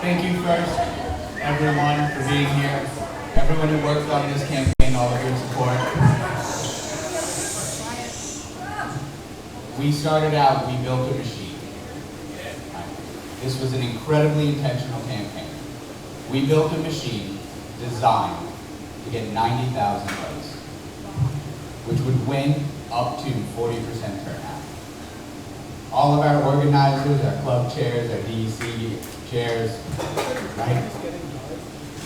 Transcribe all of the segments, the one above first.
Thank you first, everyone, for being here. Everyone who worked on this campaign, all of your support. We started out, we built a machine. This was an incredibly intentional campaign. We built a machine designed to get 90,000 votes, which would win up to 40% turnout. All of our organizers, our club chairs, our DEC chairs, right?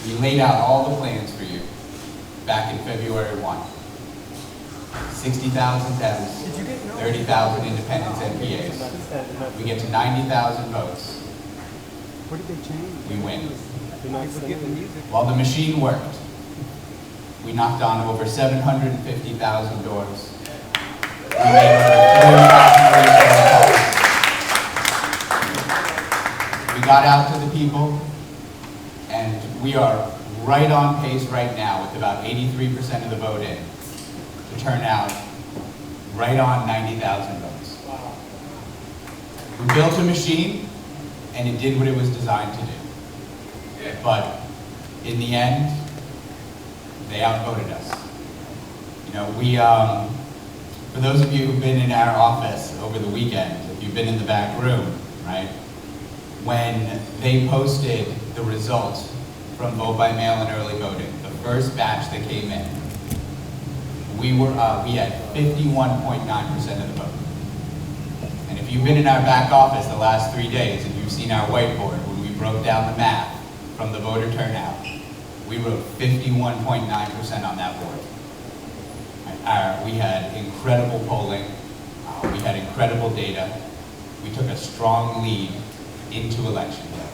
We laid out all the plans for you back in February 1. 60,000 Dems, 30,000 independents and PAs. We get to 90,000 votes. What did they change? We win. While the machine worked, we knocked on over 750,000 doors. We made over 40,000 calls. We got out to the people, and we are right on pace right now with about 83% of the vote in to turn out right on 90,000 votes. Wow. We built a machine, and it did what it was designed to do. But in the end, they outvoted us. You know, we, for those of you who've been in our office over the weekend, if you've been in the back room, right, when they posted the results from vote by mail and early voting, the first batch that came in, we had 51.9% of the vote. And if you've been in our back office the last 3 days and you've seen our whiteboard when we broke down the math from the voter turnout, we wrote 51.9% on that board. We had incredible polling, we had incredible data, we took a strong lead into election day.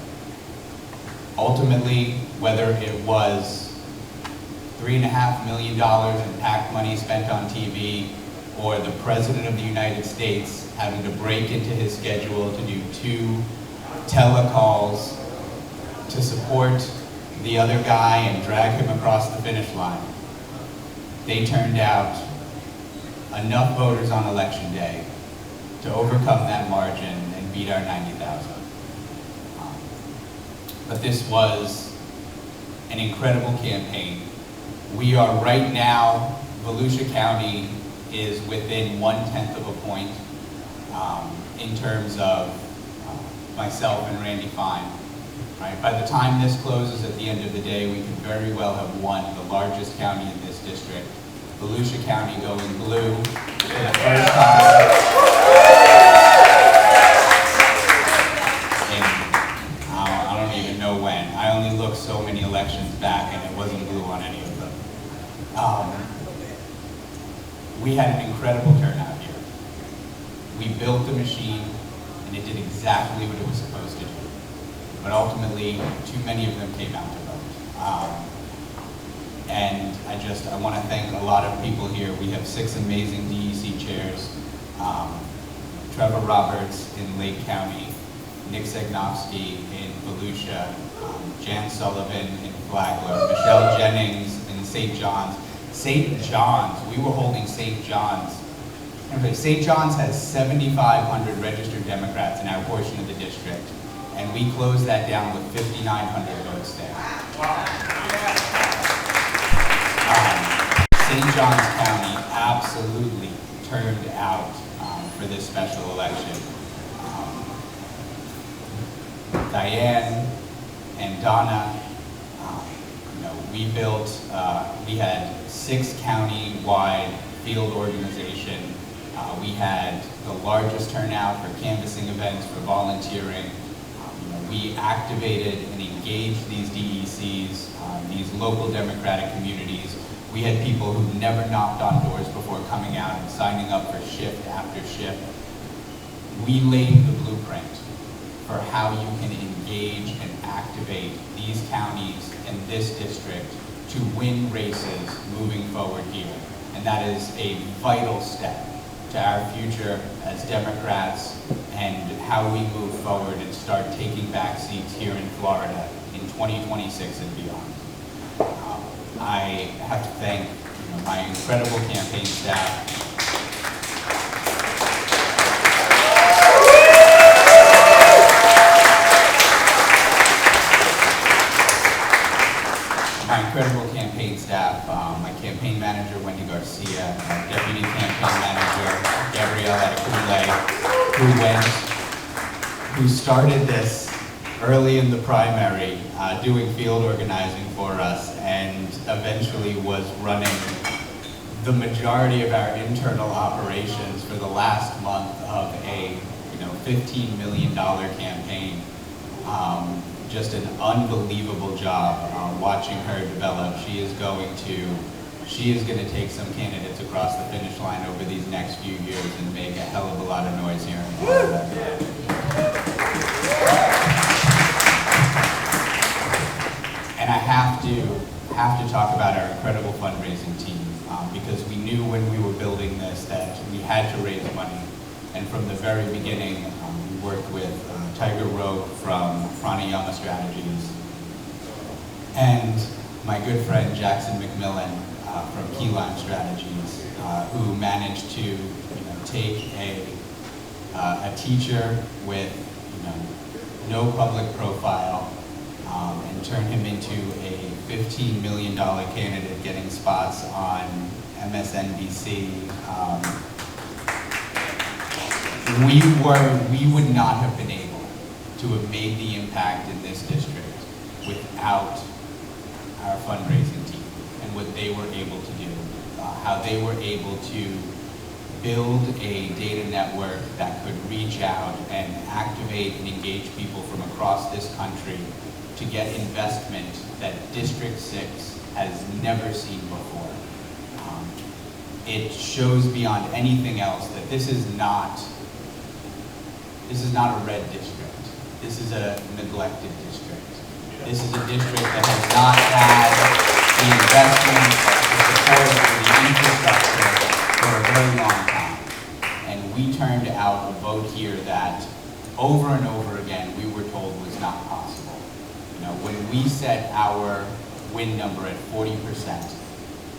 Ultimately, whether it was $3.5 million in PAC money spent on TV, or the President of the United States having to break into his schedule to do 2 telecalls to support the other guy and drag him across the finish line, they turned out enough voters on election day to overcome that margin and beat our 90,000. But this was an incredible campaign. We are right now, Volusia County is within 1/10 of a point in terms of myself and Randy Fine. Right? By the time this closes at the end of the day, we could very well have won the largest county in this district. Volusia County going blue for the first time. I don't even know when. I only looked so many elections back and it wasn't blue on any of them. We had an incredible turnout here. We built the machine and it did exactly what it was supposed to do. But ultimately, too many of them came out to vote. And I want to thank a lot of people here. We have 6 amazing DEC chairs. Trevor Roberts in Lake County, Nick Segnovsky in Volusia, Jan Sullivan in Flagler, Michelle Jennings in St. John's. St. John's, we were holding St. John's. St. John's has 7,500 registered Democrats in our portion of the district. And we closed that down with 5,900 votes there. St. John's County absolutely turned out for this special election. Diane and Donna, we had 6 county-wide field organization. We had the largest turnout for canvassing events, for volunteering. We activated and engaged these DECs, these local Democratic communities. We had people who never knocked on doors before coming out and signing up for shift after shift. We laid the blueprint for how you can engage and activate these counties and this district to win races moving forward here. And that is a vital step to our future as Democrats and how we move forward and start taking back seats here in Florida in 2026 and beyond. I have to thank my incredible campaign staff. incredible campaign staff, my campaign manager, Wendy Garcia, our deputy campaign manager, Gabrielle Adekunle, who started this early in the primary, doing field organizing for us, and eventually was running the majority of our internal operations for the last month of a $15 million campaign. Just an unbelievable job watching her develop. She is going to take some candidates across the finish line over these next few years and make a hell of a lot of noise here in Florida. And I have to talk about our incredible fundraising team, because we knew when we were building this that we had to raise money. And from the very beginning, we worked with Tiger Rowe from Pranayama Strategies, and my good friend Jackson McMillan from Keyline Strategies, who managed to take a teacher with no public profile and turn him into a $15 million candidate getting spots on MSNBC. We would not have been able to have made the impact in this district without our fundraising team and what they were able to do, how they were able to build a data network that could reach out and activate and engage people from across this country to get investment that District 6 has never seen before. It shows beyond anything else that this is not a red district. This is a neglected district. This is a district that has not had the investment, the support, or the infrastructure for a very long time. And we turned out a vote here that over and over again we were told was not possible. When we set our win number at 40%,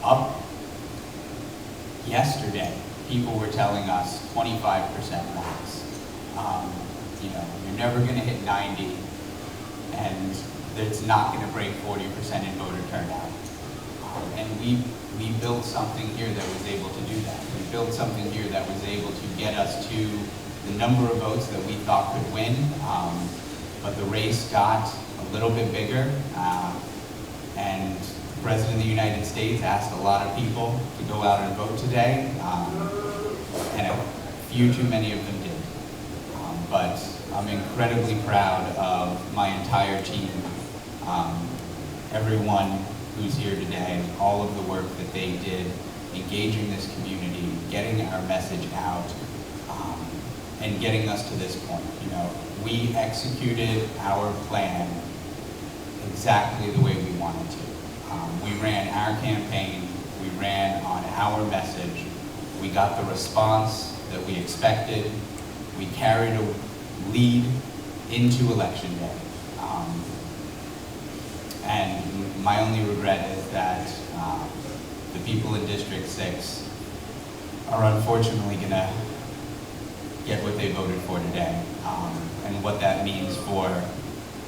up yesterday, people were telling us 25% max. You're never going to hit 90, and it's not going to break 40% in voter turnout. And we built something here that was able to do that. We built something here that was able to get us to the number of votes that we thought could win, but the race got a little bit bigger, and the President of the United States asked a lot of people to go out and vote today, and a few too many of them did. But I'm incredibly proud of my entire team, everyone who's here today, all of the work that they did, engaging this community, getting our message out, and getting us to this point. We executed our plan exactly the way we wanted to. We ran our campaign, we ran on our message, we got the response that we expected, we carried a lead into Election Day. And my only regret is that the people in District 6 are unfortunately going to get what they voted for today, and what that means for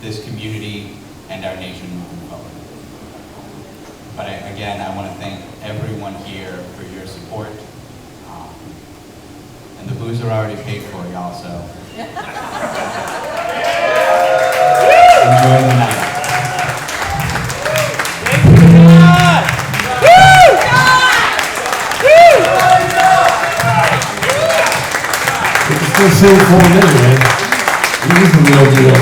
this community and our nation moving forward. But again, I want to thank everyone here for your support. And the booze are already paid for, y'all, so enjoy the night. Still sing for a minute, man. He's the real deal.